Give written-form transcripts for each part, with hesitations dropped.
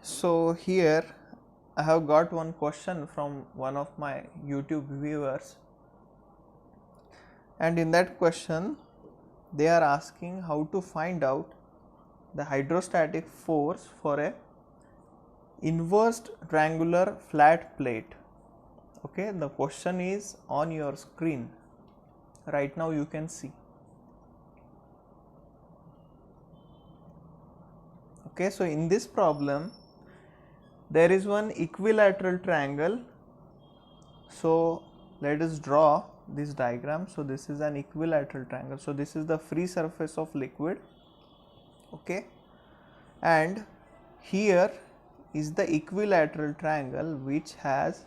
So here I have got one question from one of my YouTube viewers, and in that question they are asking how to find out the hydrostatic force for a inversed triangular flat plate. Okay, the question is on your screen right now, you can see. Okay, so in this problem there is one equilateral triangle. So let us draw this diagram. So this is an equilateral triangle. So this is the free surface of liquid. Okay, and here is the equilateral triangle which has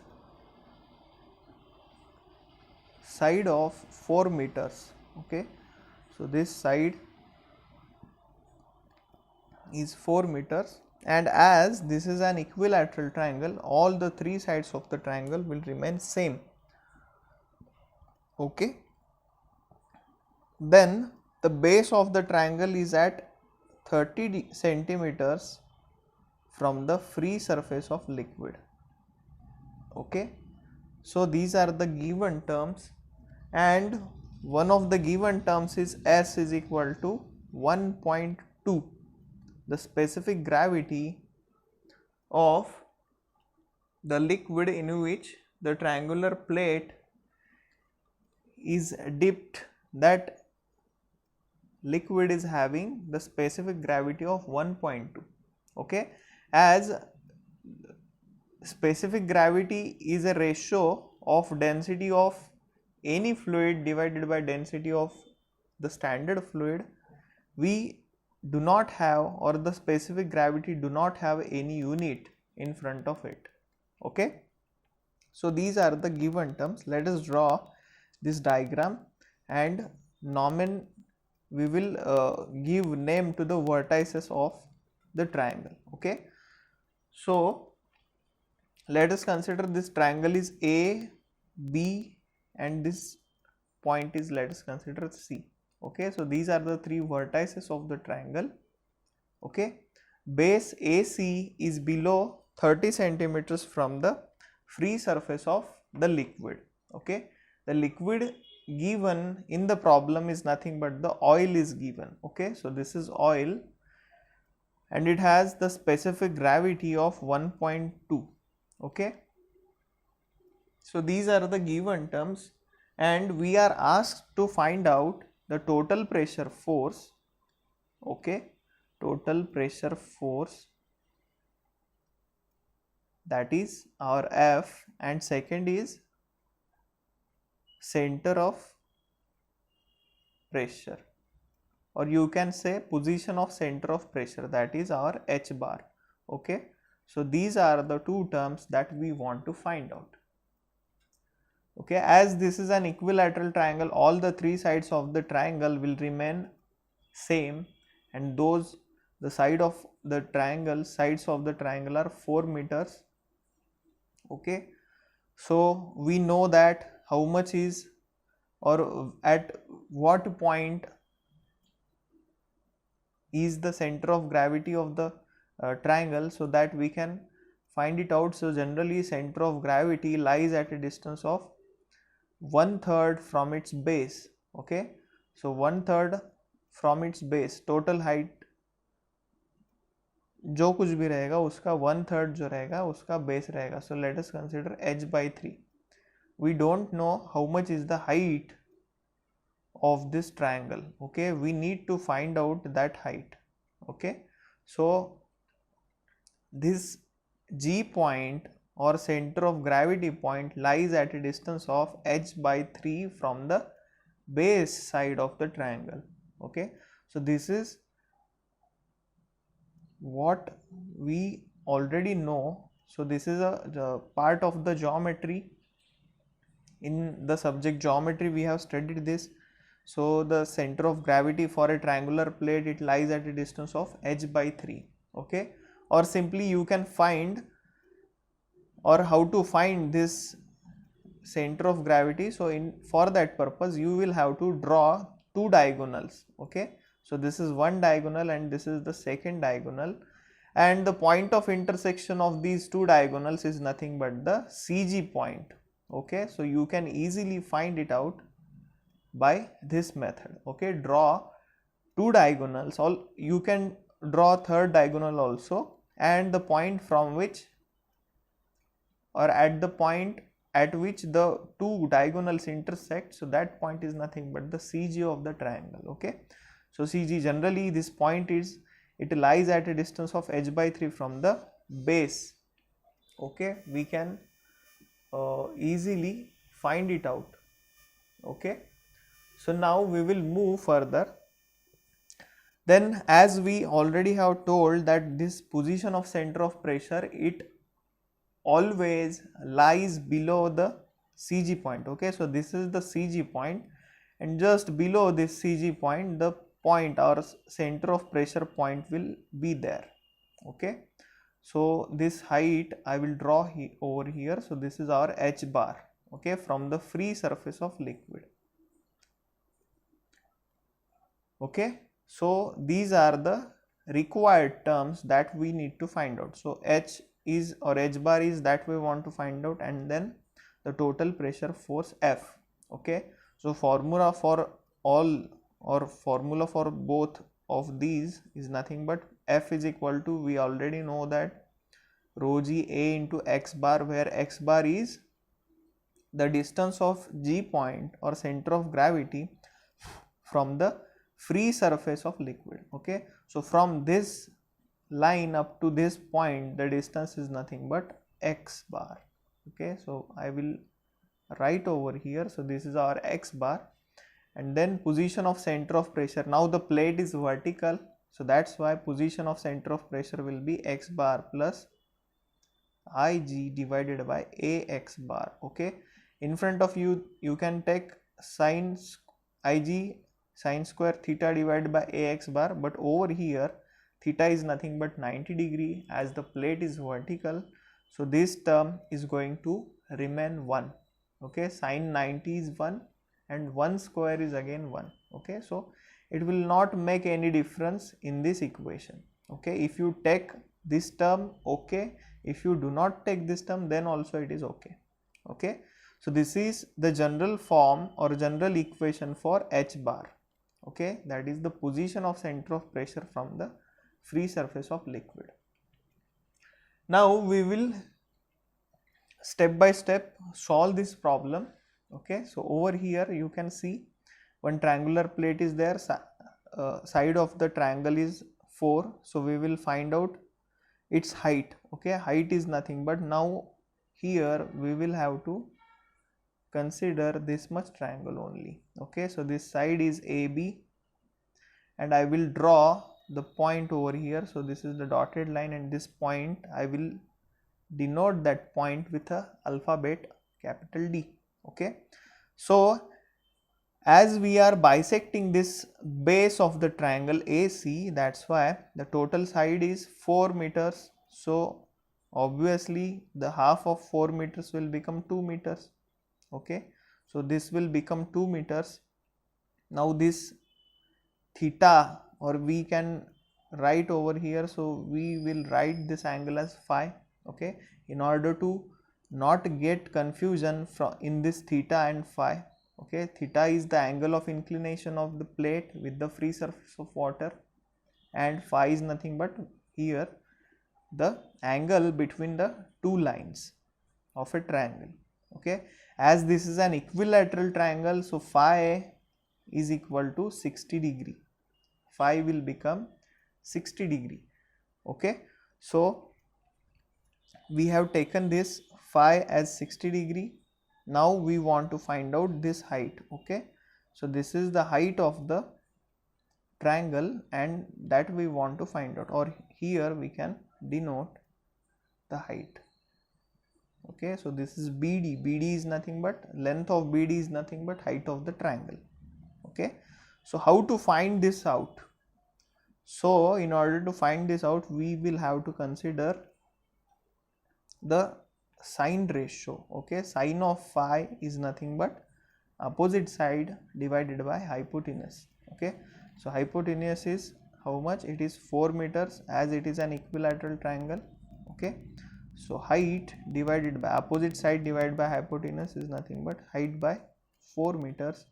side of 4 meters. Okay, so this side is 4 meters, and as this is an equilateral triangle, all the three sides of the triangle will remain same. Okay, then the base of the triangle is at 30 centimeters from the free surface of liquid. Okay, so these are the given terms, and one of the given terms is S is equal to 1.2, the specific gravity of the liquid in which the triangular plate is dipped. That liquid is having the specific gravity of 1.2. okay, as specific gravity is a ratio of density of any fluid divided by density of the standard fluid, we do not have, or the specific gravity do not have any unit in front of it. Okay, so these are the given terms. Let us draw this diagram, and we will give name to the vertices of the triangle. Okay, so let us consider this triangle is A, B, and this point is, let us consider C. Okay, so these are the three vertices of the triangle. Okay, base AC is below 30 centimeters from the free surface of the liquid. Okay, the liquid given in the problem is nothing but the oil is given. Okay, so this is oil and it has the specific gravity of 1.2. Okay, so these are the given terms, and we are asked to find out the total pressure force. Okay, total pressure force, that is our F, and second is center of pressure, or you can say position of center of pressure, that is our H bar. Okay, so these are the two terms that we want to find out. Okay, as this is an equilateral triangle, all the three sides of the triangle will remain same, and those the side of the triangle sides of the triangle are 4 meters. Okay, so we know that how much is, or at what point is the center of gravity of the triangle, so that we can find it out. So generally center of gravity lies at a distance of 1/3 from its base. Okay, so 1/3 from its base, total height जो कुछ भी रहेगा उसका 1/3 जो रहेगा उसका base रहेगा. So let us consider h/3. We don't know how much is the height of this triangle. Okay, we need to find out that height. Okay, so this G point or center of gravity point lies at a distance of h/3 from the base side of the triangle. Okay, so this is what we already know. So this is a part of the geometry. In the subject geometry we have studied this. So the center of gravity for a triangular plate, it lies at a distance of h/3. Okay, or simply you can find, or how to find this center of gravity. So for that purpose you will have to draw two diagonals. Okay, so this is one diagonal and this is the second diagonal, and the point of intersection of these two diagonals is nothing but the CG point. Okay, so you can easily find it out by this method. Okay, draw two diagonals, you can draw third diagonal also, and the point from which, or at the point at which the two diagonals intersect, so that point is nothing but the CG of the triangle. Okay, so CG, generally this point is, it lies at a distance of h by 3 from the base. Okay, we can easily find it out. Okay, so now we will move further. Then, as we already have told that this position of center of pressure, it always lies below the CG point. Okay, so this is the CG point, and just below this CG point, the point or center of pressure point will be there. Okay, so this height I will draw over here. So this is our h bar. Okay, from the free surface of liquid. Okay, so these are the required terms that we need to find out. So h is, or h bar is, that we want to find out, and then the total pressure force F. Okay, so formula for all, or formula for both of these is nothing but F is equal to, we already know that, rho g A into x bar, where x bar is the distance of G point or center of gravity from the free surface of liquid. Okay, so from this line up to this point, the distance is nothing but x bar. Okay, so I will write over here. So this is our x bar, and then position of center of pressure. Now the plate is vertical, so that's why position of center of pressure will be x bar plus Ig divided by Ax bar. Okay, in front of you, you can take sin Ig sin square theta divided by Ax bar, but over here theta is nothing but 90 degree, as the plate is vertical, so this term is going to remain 1. Okay, sin 90 is 1 and 1 square is again 1. Okay, so it will not make any difference in this equation. Okay, if you take this term, okay, if you do not take this term, then also it is okay. Okay, so this is the general form or general equation for h bar. Okay, that is the position of center of pressure from the free surface of liquid. Now we will step by step solve this problem. Okay, so over here you can see one triangular plate is there, side of the triangle is 4, so we will find out its height. Okay, height is nothing but, now here we will have to consider this much triangle only. Okay, so this side is AB, and I will draw the point over here. So this is the dotted line, and this point I will denote that point with a alphabet capital D. Okay, so as we are bisecting this base of the triangle AC, that's why the total side is 4 meters. So obviously the half of 4 meters will become 2 meters. Okay, so this will become 2 meters. Now this theta, or we can write over here, so we will write this angle as phi. Okay, in order to not get confusion in this theta and phi. Okay, theta is the angle of inclination of the plate with the free surface of water, and phi is nothing but here the angle between the two lines of a triangle. Okay, as this is an equilateral triangle, so phi is equal to 60 degree. Phi will become 60 degree. Okay, so we have taken this phi as 60 degree. Now we want to find out this height. Okay, so this is the height of the triangle, and that we want to find out, or here we can denote the height. Okay, so this is BD. BD is nothing but, length of BD is nothing but height of the triangle. Okay, so how to find this out? So in order to find this out, we will have to consider the sine ratio. Okay, sine of phi is nothing but opposite side divided by hypotenuse. Okay, so hypotenuse is how much? It is 4 meters, as it is an equilateral triangle. Okay, so height divided by opposite side divided by hypotenuse is nothing but height by 4 meters,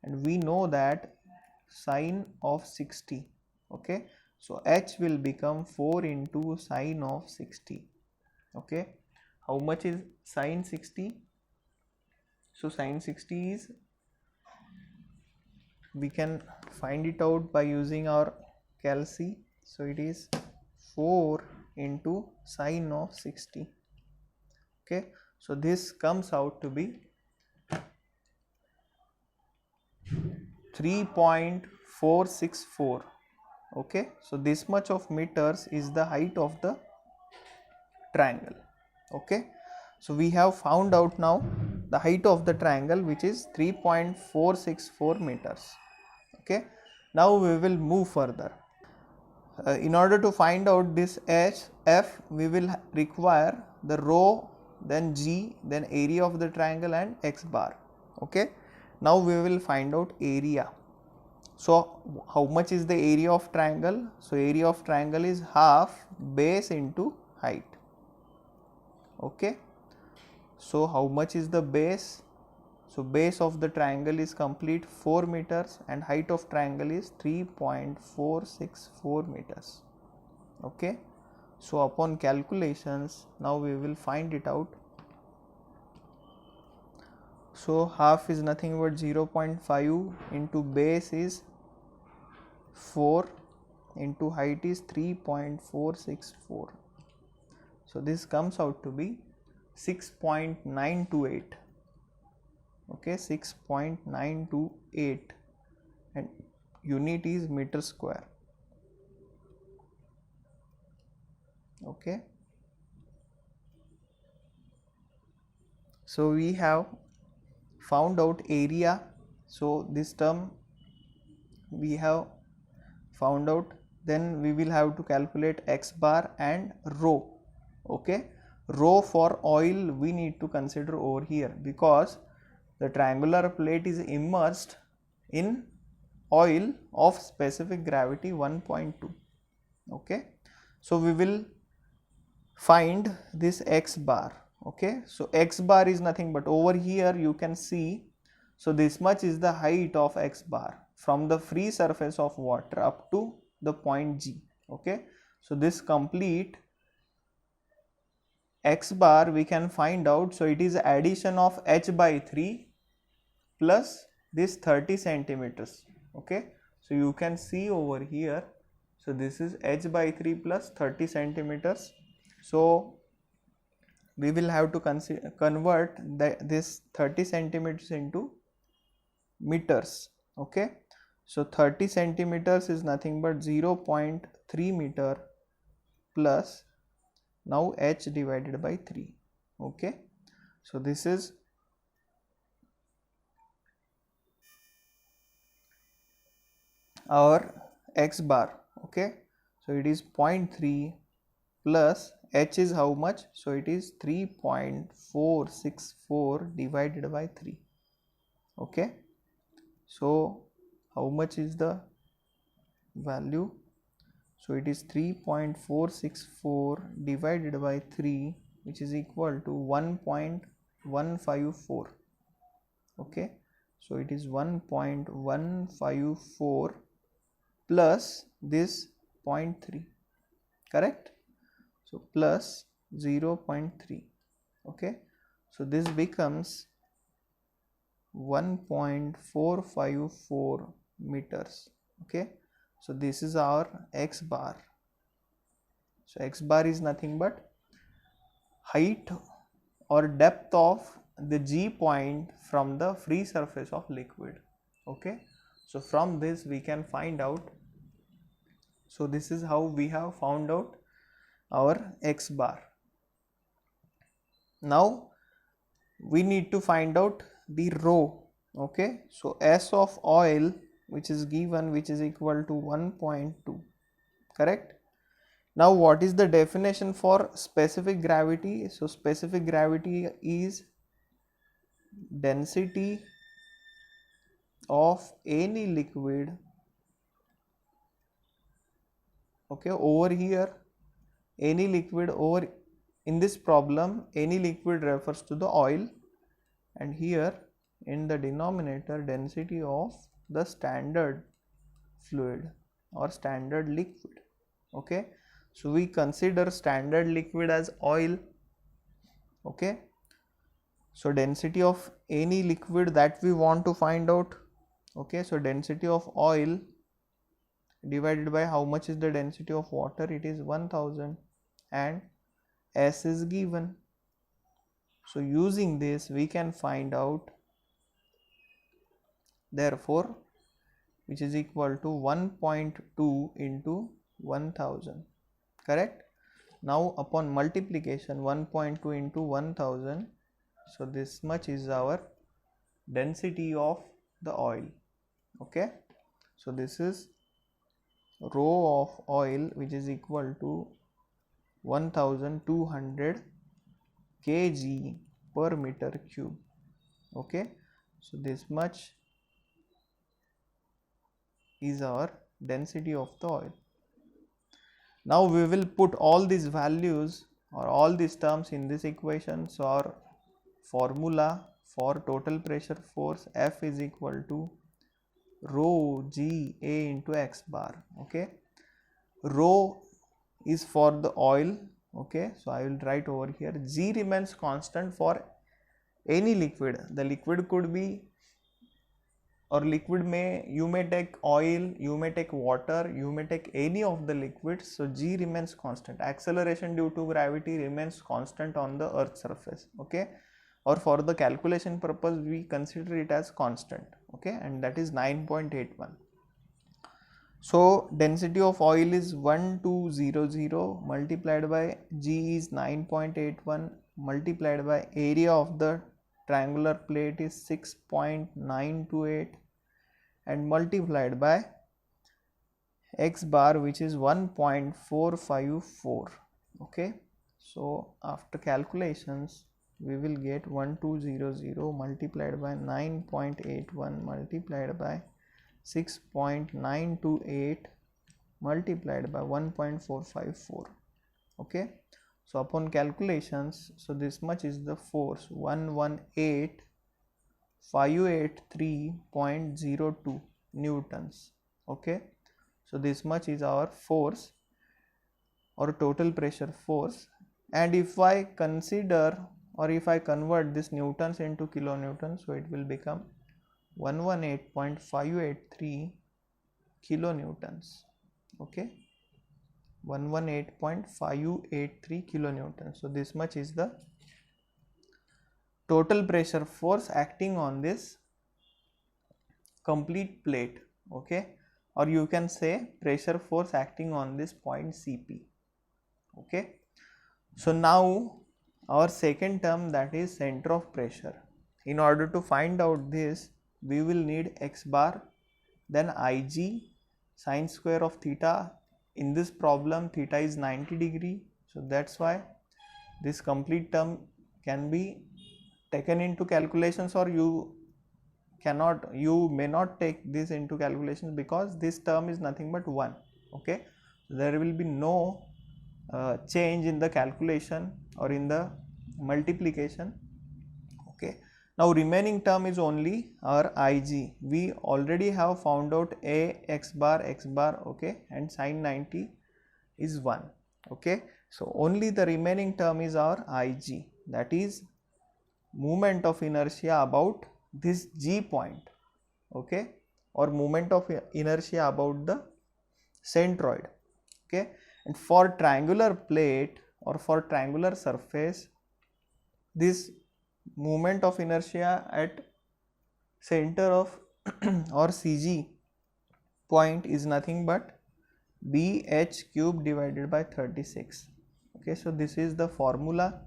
and we know that sine of 60. Okay, so h will become 4 into sine of 60. Okay, how much is sine 60? So sine 60 is, we can find it out by using our calci. So it is 4 into sine of 60. Okay, so this comes out to be 3.464. Okay, so this much of meters is the height of the triangle. Okay, so we have found out now the height of the triangle, which is 3.464 meters. Okay, now we will move further. In order to find out this f, we will require the rho, then g, then area of the triangle, and x bar. Okay, now we will find out area. So how much is the area of triangle? So area of triangle is half base into height. Okay, so how much is the base? So base of the triangle is complete 4 meters and height of triangle is 3.464 meters. Okay, so upon calculations, now we will find it out. So half is nothing but 0.5 into base is 4 into height is 3.464. So this comes out to be 6.928. Okay, 6.928, and unit is meter square. Okay, so we have found out area. So this term we have found out, then we will have to calculate x bar and rho. Okay, rho for oil we need to consider over here, because the triangular plate is immersed in oil of specific gravity 1.2. Okay, so we will find this x bar. Okay, so x bar is nothing but, over here you can see, so this much is the height of x bar from the free surface of water up to the point G. Okay, so this complete x bar we can find out. So it is addition of h by 3 plus this 30 centimeters. Okay, so you can see over here, so this is h by 3 plus 30 centimeters. So we will have to convert this 30 centimeters into meters. Okay, so 30 centimeters is nothing but 0.3 meter plus now h divided by 3. Okay, so this is our x bar. Okay, so it is 0.3 plus h is how much? So it is 3.464 divided by 3. Okay, so how much is the value? So it is 3.464 divided by 3, which is equal to 1.154. Okay, so it is 1.154 plus this 0.3, correct? So plus 0.3. Okay, so this becomes 1.454 meters. Okay, so this is our x bar. So x bar is nothing but height or depth of the G point from the free surface of liquid. Okay, so from this we can find out. So this is how we have found out our x bar. Now we need to find out the rho. Okay, so S of oil, which is given, which is equal to 1.2, correct? Now what is the definition for specific gravity? So specific gravity is density of any liquid Okay, over here any liquid, over in this problem any liquid refers to the oil, and here in the denominator density of the standard fluid or standard liquid. Okay, so we consider standard liquid as oil. Okay, so density of any liquid that we want to find out. Okay, so density of oil divided by how much is the density of water, it is 1000, and S is given. So using this we can find out, therefore, which is equal to 1.2 into 1000, correct? Now upon multiplication 1.2 into 1000, so this much is our density of the oil. Okay, so this is rho of oil, which is equal to 1200 kg per meter cube. Okay, so this much is our density of the oil. Now we will put all these values or all these terms in this equation. So our formula for total pressure force F is equal to rho G A into X bar. Okay, rho is for the oil. Okay, so I will write over here, G remains constant for any liquid. The liquid could be, or liquid you may take oil, you may take water, you may take any of the liquids. So G remains constant. Acceleration due to gravity remains constant on the earth surface. Okay, or for the calculation purpose we consider it as constant. Okay, and that is 9.81. so density of oil is 1200 multiplied by G is 9.81 multiplied by area of the triangular plate is 6.928 and multiplied by X bar, which is 1.454. Okay, so after calculations we will get 1200 multiplied by 9.81 multiplied by 6.928 multiplied by 1.454. Okay, so upon calculations, so this much is the force, 118,583.02 newtons. Okay, so this much is our force or total pressure force. And if I consider, or if I convert this newtons into kilonewtons, so it will become 118.583 kilonewtons. Okay, 118.583 kilonewtons. So this much is the total pressure force acting on this complete plate. Okay, or you can say pressure force acting on this point Cp. Okay, so now our second term, that is center of pressure. In order to find out this, we will need X bar, then Ig sine square of theta. In this problem theta is 90 degree, so that's why this complete term can be taken into calculations, or you may not take this into calculations because this term is nothing but 1. Okay, there will be no change in the calculation or in the multiplication. Okay, now remaining term is only our Ig. We already have found out A X bar. Okay, and sine 90 is 1. Okay, so only the remaining term is our Ig, that is moment of inertia about this G point. Okay, or moment of inertia about the centroid. Okay, and for triangular plate or for triangular surface, this moment of inertia at center of or CG point is nothing but BH cube divided by 36. Okay, so this is the formula.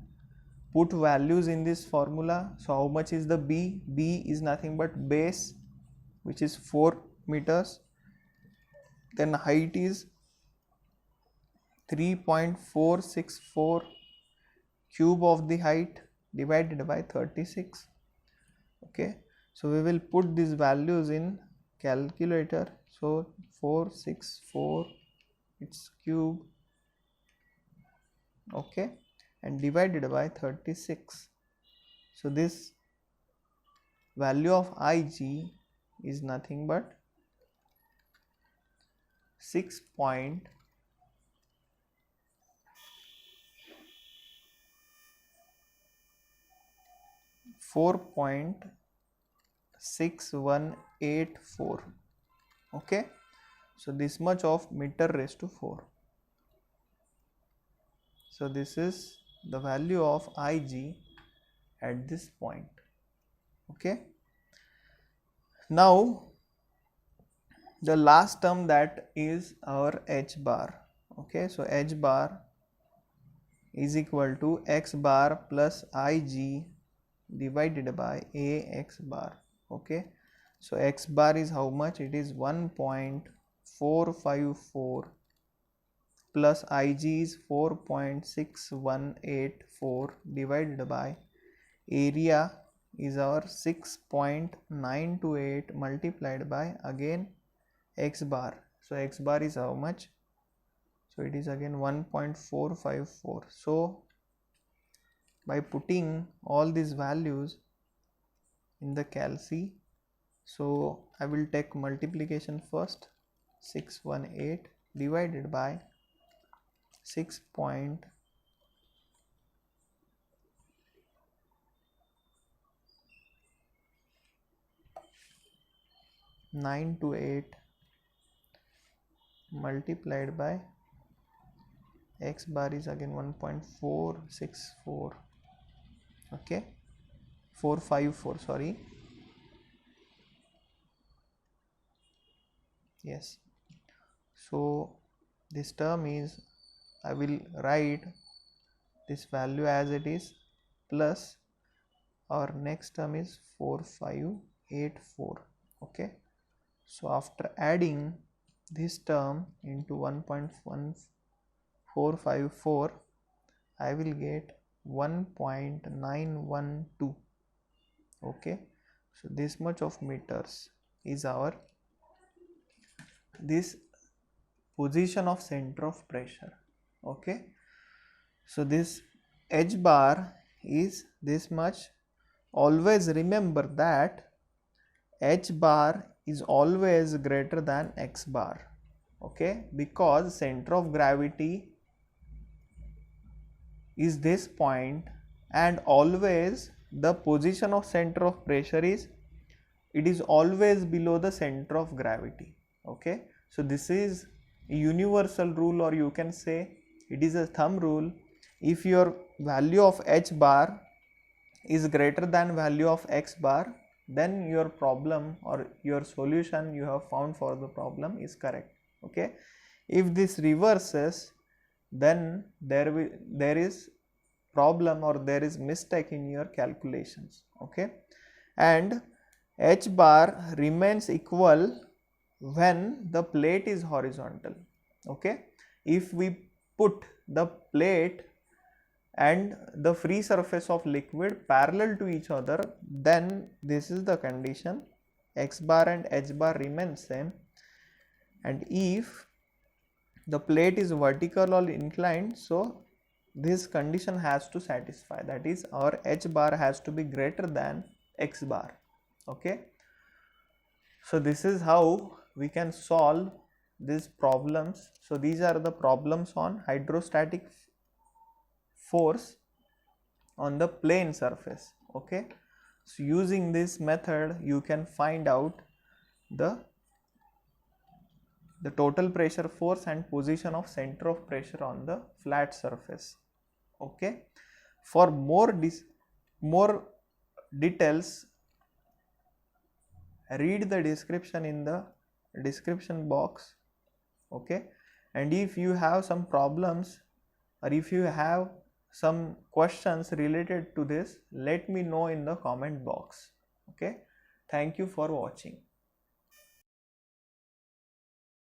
Put values in this formula. So how much is the B? B is nothing but base, which is 4 meters. Then height is 3.464 cube of the height divided by 36. Okay, so we will put these values in calculator. So 464 its cube, okay, and divided by 36. So this value of Ig is nothing but 4.6184. okay, so this much of meter raised to 4. So this is the value of Ig at this point. Okay, now the last term, that is our h bar. Okay, so h bar is equal to x bar plus Ig divided by a x bar. Okay, so x bar is how much? It is 1.454 plus Ig is 4.6184 divided by area is our 6.928 multiplied by again x bar. So x bar is how much? So it is again 1.454. So by putting all these values in the calci, so I will take multiplication first. 618 divided by 6.928 multiplied by x bar is again 1.464. okay, 454, sorry, yes. So this term is, I will write this value as it is plus our next term is 4584. okay, so after adding this term into 1.1454, I will get 1.912. okay, so this much of meters is our this position of center of pressure. okay, so this h bar is this much. Always remember that h bar is always greater than x bar. okay, because center of gravity is this point, and always the position of center of pressure is, it is always below the center of gravity. okay, so this is a universal rule, or you can say it is a thumb rule. If your value of h bar is greater than value of x bar, then your problem or your solution you have found for the problem is correct. okay, if this reverses, then there is problem or there is mistake in your calculations. okay, and h bar remains equal when the plate is horizontal. okay, if we put the plate and the free surface of liquid parallel to each other, then this is the condition, x bar and h bar remain same. And if the plate is vertical or inclined, so this condition has to satisfy, that is our h bar has to be greater than x bar. okay, so this is how we can solve these problems. So these are the problems on hydrostatic force on the plane surface. okay, so using this method you can find out the total pressure force and position of center of pressure on the flat surface. okay, for more details, read the description in the description box. okay, and if you have some problems or if you have some questions related to this, let me know in the comment box. okay, thank you for watching.